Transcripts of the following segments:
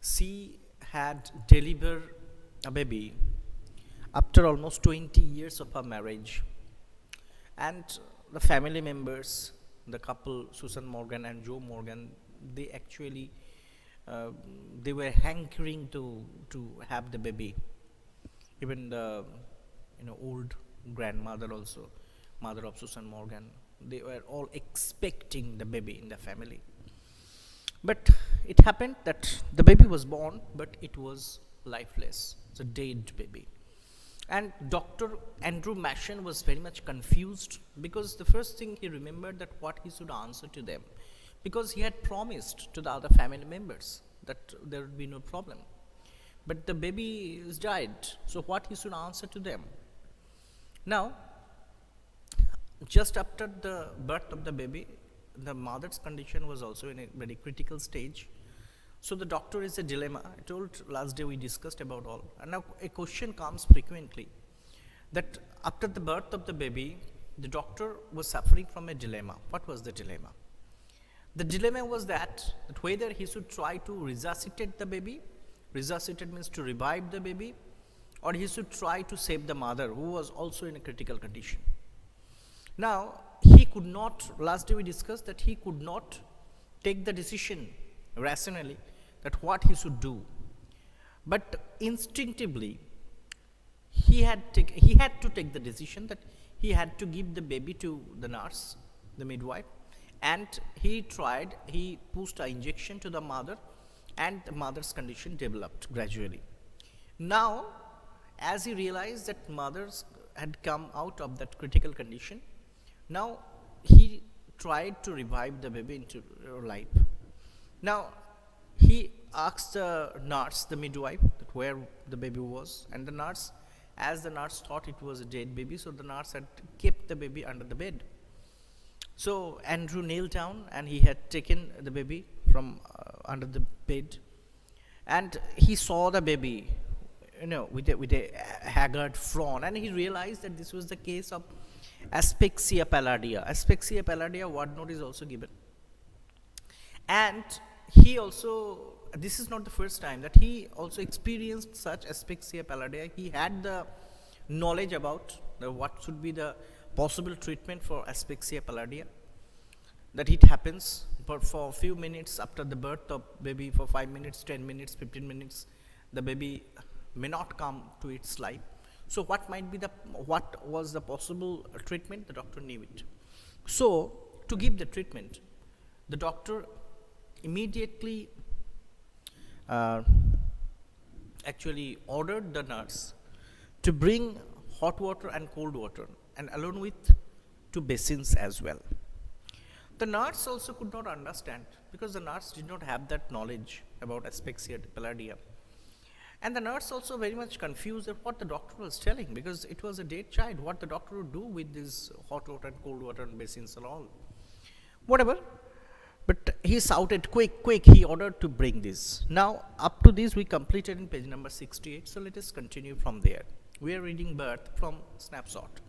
She had delivered a baby after almost 20 years of her marriage. And the family members, the couple, Susan Morgan and Joe Morgan, they actually uh, they were hankering to have the baby. Even the old grandmother also, mother of Susan Morgan, they were all expecting the baby in the family. But it happened that the baby was born, but it was lifeless. It's a dead baby. And Dr. Andrew Mashan was very much confused because the first thing he remembered that what he should answer to them, because he had promised to the other family members that there would be no problem. But the baby is died, so what he should answer to them? Now, just after the birth of the baby, the mother's condition was also in a very critical stage. So the doctor is a dilemma. I told last day we discussed about all. And now a question comes frequently that after the birth of the baby, the doctor was suffering from a dilemma. What was the dilemma? The dilemma was that whether he should try to resuscitate the baby, resuscitate means to revive the baby, or he should try to save the mother who was also in a critical condition. Now, he could not, last day we discussed that he could not take the decision rationally that what he should do. But instinctively, he had to take the decision that he had to give the baby to the nurse, the midwife, and he pushed an injection to the mother, and the mother's condition developed gradually. Now, as he realized that mothers had come out of that critical condition, now he tried to revive the baby into life. Now, he asked the nurse, the midwife, that where the baby was, and the nurse, as the nurse thought it was a dead baby, so the nurse had kept the baby under the bed. So Andrew knelt down and he had taken the baby from under the bed, and he saw the baby, with a haggard frown, and he realized that this was the case of asphyxia pallida. Asphyxia pallida word note is also given. And he also, this is not the first time that he also experienced such asphyxia pallida. He had the knowledge about what should be the possible treatment for asphyxia pallida. That it happens for a few minutes after the birth of baby, for 5 minutes, 10 minutes, 15 minutes, the baby may not come to its life. So what was the possible treatment? The doctor knew it. So to give the treatment, the doctor immediately actually ordered the nurse to bring hot water and cold water, and along with 2 basins as well. The nurse also could not understand because the nurse did not have that knowledge about asphyxia pallida. And the nurse also very much confused at what the doctor was telling, because it was a dead child. What the doctor would do with this hot water and cold water and basins and all. Whatever. But he shouted, quick, quick, he ordered to bring this. Now, up to this we completed in page number 68. So let us continue from there. We are reading birth from snapshot.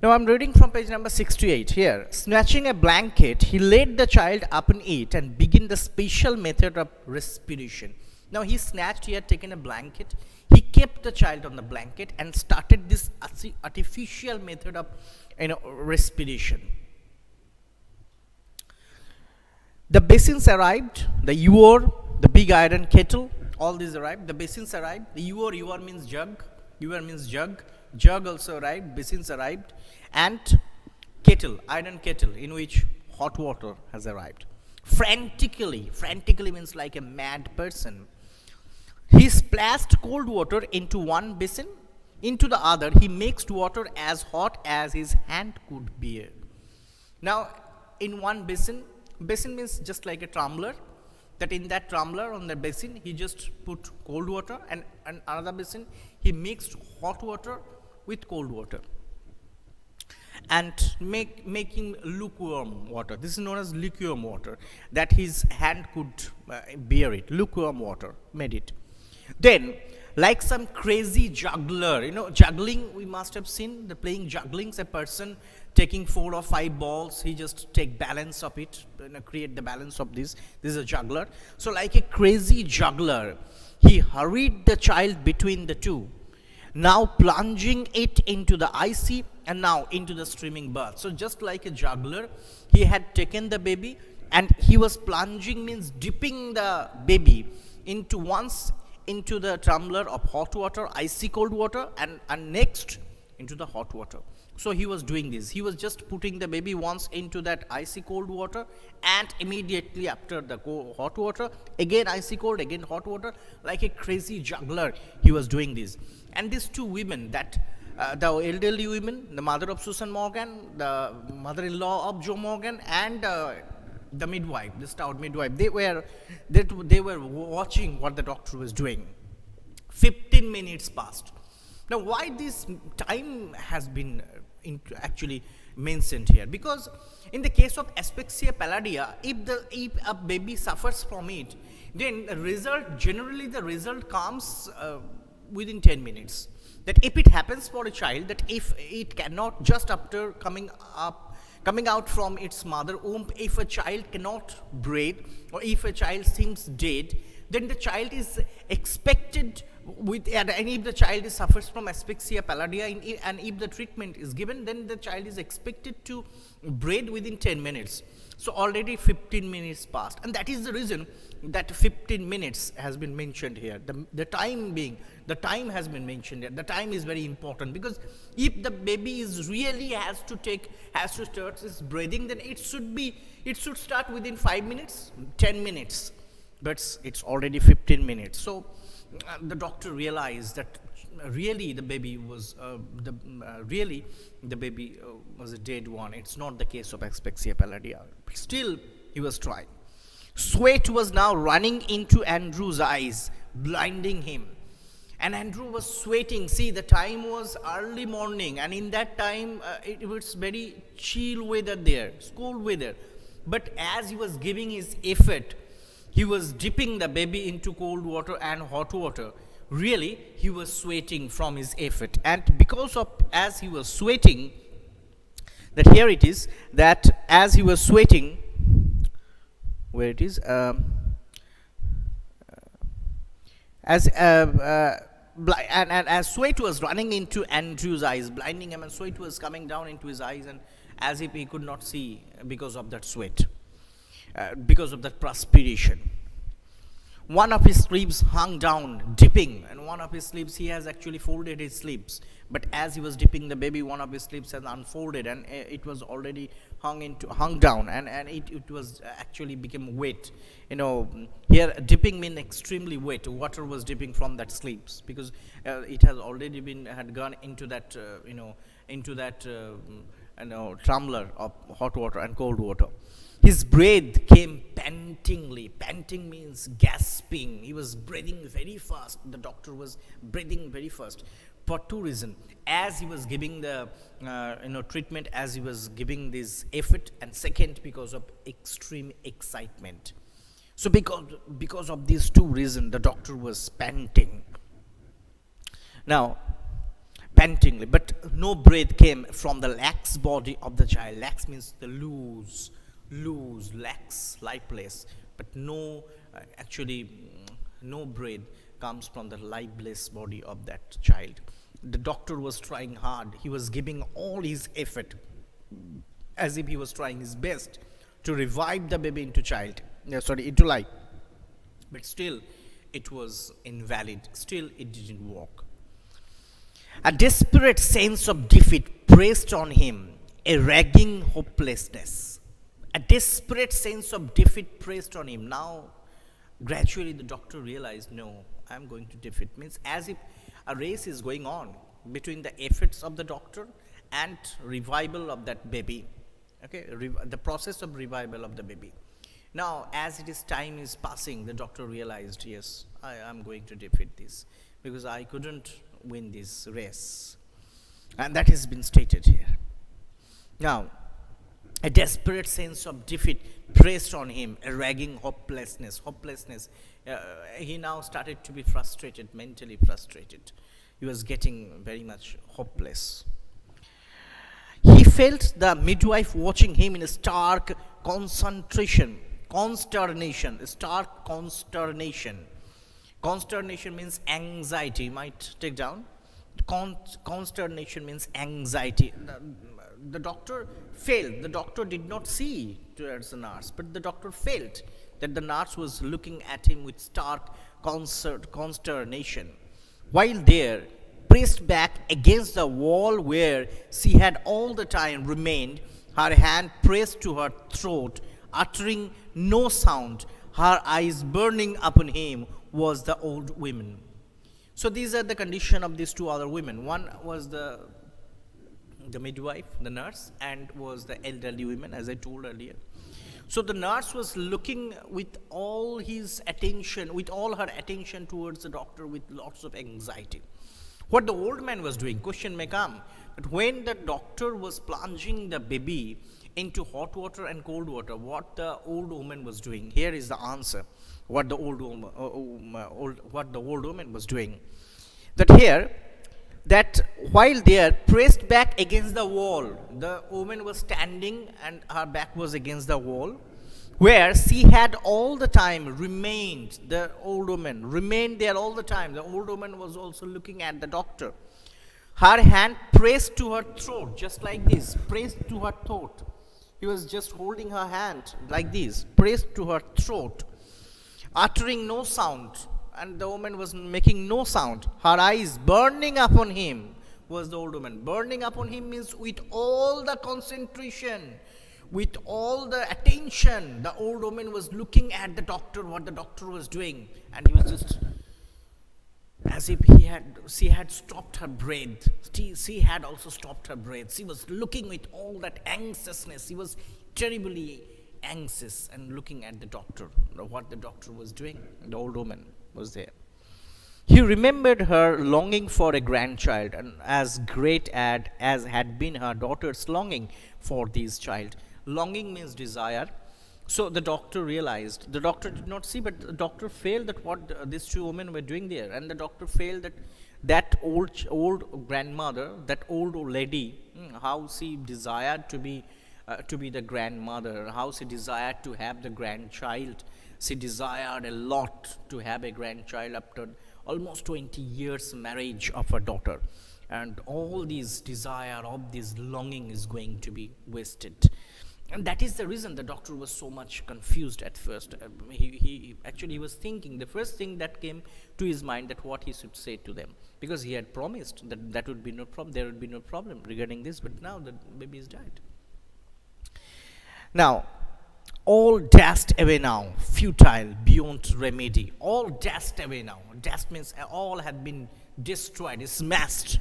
Now I'm reading from page number 68 here. Snatching a blanket, he laid the child upon it and began the special method of respiration. Now he had taken a blanket, he kept the child on the blanket and started this artificial method of respiration. The basins arrived, the ewer, the big iron kettle, all these arrived. The basins arrived, the ewer means jug, jug also arrived, basins arrived, and kettle, iron kettle in which hot water has arrived. Frantically means like a mad person, he splashed cold water into one basin, into the other he mixed water as hot as his hand could bear. Now in one basin means just like a tumbler, that in that tumbler on the basin he just put cold water, and another basin he mixed hot water with cold water and making lukewarm water. This is known as lukewarm water, that his hand could bear it. Lukewarm water made it. Then, like some crazy juggler, juggling, we must have seen the playing jugglings, a person taking 4 or 5 balls, he just take balance of it, create the balance of this. This is a juggler. So like a crazy juggler, he hurried the child between the two, now plunging it into the icy and now into the streaming bath. So just like a juggler, he had taken the baby and he was plunging, means dipping the baby into once into the tumbler of hot water, icy cold water, and next into the hot water. So he was doing this. He was just putting the baby once into that icy cold water, and immediately after the hot water, again icy cold, again hot water, like a crazy juggler. He was doing this. And these two women, that the elderly women, the mother of Susan Morgan, the mother-in-law of Joe Morgan, and the midwife, the stout midwife, they were watching what the doctor was doing. 15 minutes passed. Now, why this time has been actually mentioned here? Because in the case of asphyxia palladia, if a baby suffers from it, then generally the result comes within 10 minutes. That if it happens for a child, that if it cannot, just after coming out from its mother womb, if a child cannot breathe, or if a child seems dead, then the child is expected and if the child suffers from asphyxia palladia, and if the treatment is given, then the child is expected to breathe within 10 minutes. So already 15 minutes passed, and that is the reason that 15 minutes has been mentioned here. The time has been mentioned here. The time is very important, because if the baby is really has to start its breathing, then it should start within 5 minutes, 10 minutes, but it's already 15 minutes. So the doctor realized that really the baby was a dead one. It's not the case of asphyxia palladia. Still, he was trying. Sweat was now running into Andrew's eyes, blinding him. And Andrew was sweating. See, the time was early morning, and in that time it was very chill weather there, cold weather. But as he was giving his effort, he was dipping the baby into cold water and hot water. Really, he was sweating from his effort. And because of, as he was sweating, that here it is, that as he was sweating, where it is, as sweat was running into Andrew's eyes, blinding him, and sweat was coming down into his eyes, and as if he could not see because of that sweat, because of that perspiration. One of his sleeves hung down, dipping, and one of his sleeves, he has actually folded his sleeves. But as he was dipping the baby, one of his sleeves has unfolded, and it was already hung down, and it was actually became wet. Here dipping means extremely wet. Water was dipping from that sleeves, because it has already had gone into that tumbler of hot water and cold water. His breath came pantingly. Panting means gasping. He was breathing very fast. The doctor was breathing very fast for two reasons. As he was giving the treatment, as he was giving this effort, and second, because of extreme excitement. So because of these two reasons, the doctor was panting. Now, pantingly, but no breath came from the lax body of the child. Lax means the loose, lax, lifeless, but no breath comes from the lifeless body of that child. The doctor was trying hard. He was giving all his effort, as if he was trying his best to revive the baby into life. But still, it was invalid. Still, it didn't work. A desperate sense of defeat pressed on him, a ragging hopelessness. A desperate sense of defeat pressed on him. Now, gradually the doctor realized, no, I'm going to defeat. Means as if a race is going on between the efforts of the doctor and revival of that baby. Okay, the process of revival of the baby. Now, as time is passing, the doctor realized, yes, I am going to defeat this, because I couldn't win this race. And that has been stated here. Now, a desperate sense of defeat pressed on him, a ragging hopelessness. He now started to be frustrated, mentally frustrated. He was getting very much hopeless. He felt the midwife watching him in a stark stark consternation. Consternation means anxiety. You might take down. Consternation means anxiety. The doctor failed. The doctor did not see towards the nurse, but the doctor felt that the nurse was looking at him with stark consternation. While there, pressed back against the wall where she had all the time remained, her hand pressed to her throat, uttering no sound, her eyes burning upon him, was the old woman. So these are the condition of these two other women. One was the midwife, the nurse, and was the elderly woman, as I told earlier. So the nurse was looking with all her attention towards the doctor with lots of anxiety. What the old man was doing, question may come, that when the doctor was plunging the baby into hot water and cold water, what the old woman was doing. Here is the answer, what the old woman was doing. That while they are pressed back against the wall, the woman was standing and her back was against the wall, where she had all the time remained, the old woman remained there all the time. The old woman was also looking at the doctor. Her hand pressed to her throat, just like this, pressed to her throat. He was just holding her hand like this, pressed to her throat, uttering no sound. And the woman was making no sound. Her eyes burning upon him, was the old woman. Burning upon him means with all the concentration, with all the attention. The old woman was looking at the doctor, what the doctor was doing. And he was just, as if she had stopped her breath. She had also stopped her breath. She was looking with all that anxiousness. She was terribly anxious and looking at the doctor, what the doctor was doing. The old woman was there. He remembered her longing for a grandchild, and as great as had been her daughter's longing for this child. Longing means desire. So the doctor realized, the doctor did not see, but the doctor felt that what these two women were doing there, and the doctor felt that old grandmother, that old lady, how she desired to be the grandmother, how she desired to have the grandchild. She desired a lot to have a grandchild after almost 20 years marriage of her daughter. And all this desire, of this longing is going to be wasted. And that is the reason the doctor was so much confused at first. He was thinking, the first thing that came to his mind, that what he should say to them. Because he had promised that there would be no problem regarding this, but now the baby is died. Now, all dashed away now, futile, beyond remedy. All dashed away now. Dashed means all had been destroyed, smashed.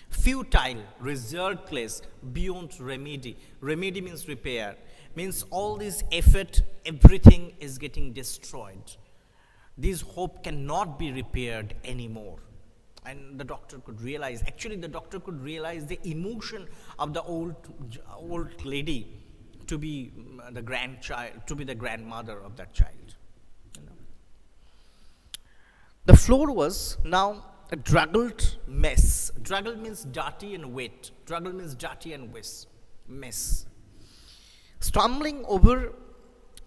Futile, resultless, beyond remedy. Remedy means repair. Means all this effort, everything is getting destroyed. This hope cannot be repaired anymore. And the doctor could realize, the emotion of the old lady to be the grandchild, to be the grandmother of that child. The floor was now a draggled mess. Draggled means dirty and wet. Draggled means dirty and mess. Stumbling over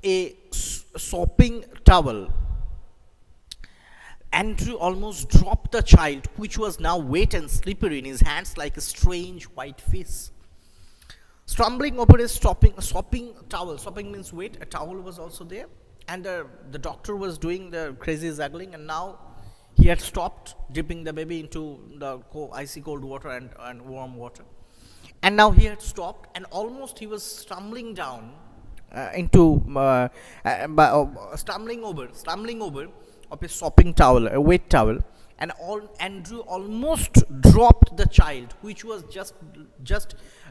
a sopping towel, Andrew almost dropped the child, which was now wet and slippery in his hands like a strange white fish. Stumbling over a sopping towel. Sopping means wet. A towel was also there. And the doctor was doing the crazy juggling, and now he had stopped dipping the baby into the icy cold water and warm water. And now he had stopped, and almost he was stumbling down stumbling over of a sopping towel, a wet towel. And Andrew almost dropped the child, which was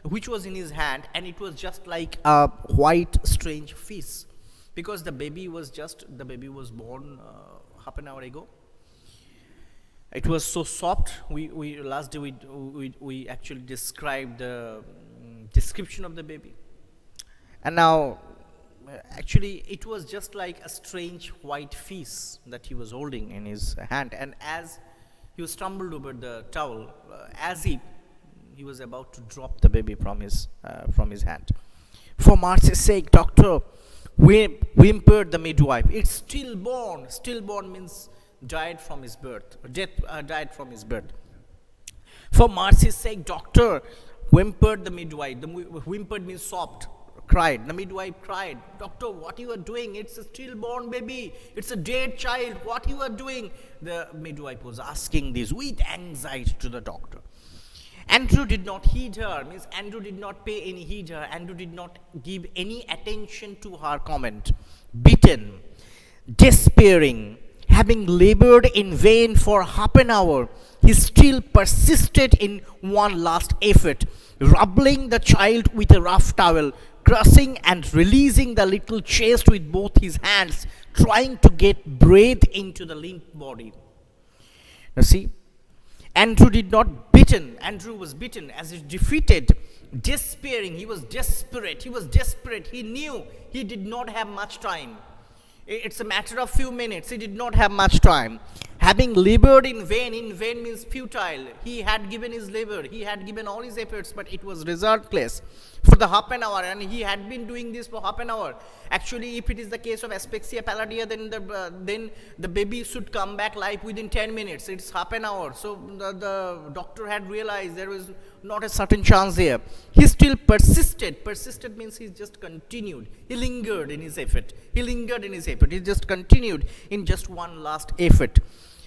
which was in his hand, and it was just like a white strange fish, because the baby was born half an hour ago. It was so soft. We last day we actually described the description of the baby, and now actually it was just like a strange white fish that he was holding in his hand. And as he stumbled over the towel, as he he was about to drop the baby from his hand. For mercy's sake, doctor, whimpered the midwife. It's stillborn. Stillborn means died from his birth. Died from his birth. For mercy's sake, doctor, whimpered the midwife. The whimpered means sobbed, cried. The midwife cried, doctor, what you are doing? It's a stillborn baby. It's a dead child. What you are doing? The midwife was asking this with anxiety to the doctor. Andrew did not heed her, means Andrew did not pay any heed her. Andrew did not give any attention to her comment. Beaten, despairing, having labored in vain for half an hour, he still persisted in one last effort, rubbing the child with a rough towel, crushing and releasing the little chest with both his hands, trying to get breath into the limp body. Now see, Andrew was beaten as he defeated, despairing. He was desperate. He knew he did not have much time. It's a matter of few minutes. He did not have much time. Having labored in vain means futile. He had given his labor, he had given all his efforts, but it was resultless for the half an hour, and he had been doing this for half an hour. Actually, if it is the case of asphyxia pallida, then the baby should come back live within 10 minutes. It's half an hour. So the doctor had realized there was not a certain chance here. He still persisted. Persisted means he just continued. He lingered in his effort. He just continued in just one last effort,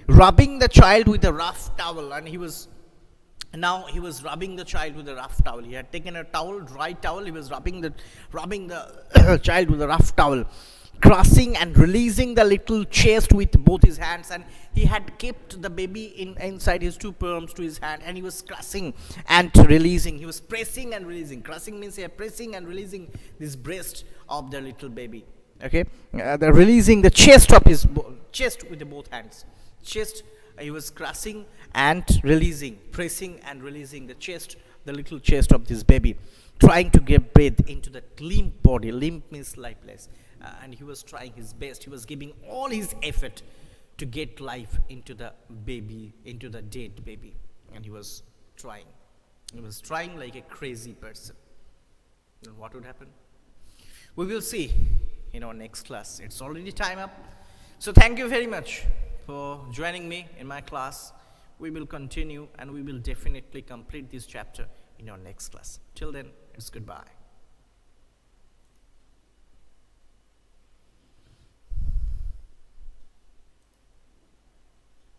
rubbing the child with a rough towel. And he was rubbing the child with a rough towel. He had taken a towel, dry towel. He was rubbing the child with a rough towel, crushing and releasing the little chest with both his hands. And he had kept the baby inside his two palms to his hand, and he was crushing and releasing. He was pressing and releasing. Crushing means pressing and releasing this breast of the little baby. Okay, releasing the chest of his chest with the both hands. Chest, he was crushing and releasing, pressing and releasing the little chest of this baby, trying to get breath into the limp body. Limp means lifeless. And he was trying his best. He was giving all his effort to get life into the baby, into the dead baby. And he was trying. He was trying like a crazy person. And what would happen? We will see in our next class. It's already time up. So thank you very much for joining me in my class. We will continue, and we will definitely complete this chapter in our next class. Till then, it's goodbye.